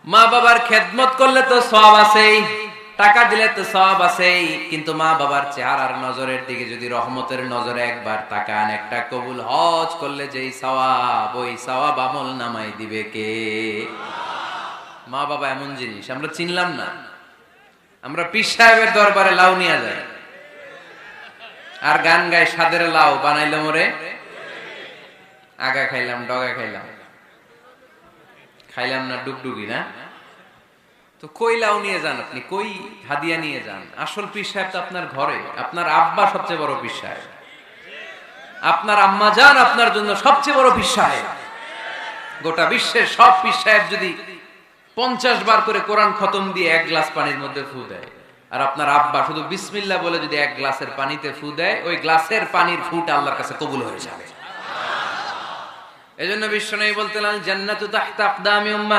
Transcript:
মা বাবার খেদমত করলে তো সওয়াব আছেই, টাকা দিলে তো সওয়াব আছেই, কিন্তু মা বাবার চেহারার নজরের দিকে যদি রহমতের নজরে একবার তাকান, একটা কবুল হজ করলে যেই সওয়াব, ওই সওয়াব আমল নামাই দিবে কে? মা বাবা এমন জিনিস আমরা চিনলাম না। আমরা পীর সাহেবের দরবারে লাউ নিয়ে যাই আর গান গায়, সাদের লাউ বানাইলো মোরে, আগা খাইলাম ডগা খাইলাম, খাইলাম না ডুগডুগি না। তো কই লাউ নিয়ে যান আপনি, কই হাদিয়া নিয়ে যান? আসল পীর সাহেব তো আপনার ঘরে। আপনার আব্বা সবচেয়ে বড় পীর সাহেব, আপনার আম্মা জান আপনার জন্য সবচেয়ে বড় পীর সাহেব। গোটা বিশ্বের সব পীর সাহেব যদি 50 বার করে কোরআন খতম দিয়ে এক গ্লাস পানির মধ্যে ফু দেয়, আর আপনার আব্বা শুধু বিসমিল্লাহ বলে যদি এক গ্লাসের পানিতে ফু দেয়, ওই গ্লাসের পানির ফুটা আল্লাহর কাছে কবুল হয়ে যাবে। এজন্য বিশ্বনবী বলতেন, জান্নাতু তাহতা আকদামি উম্মাহ।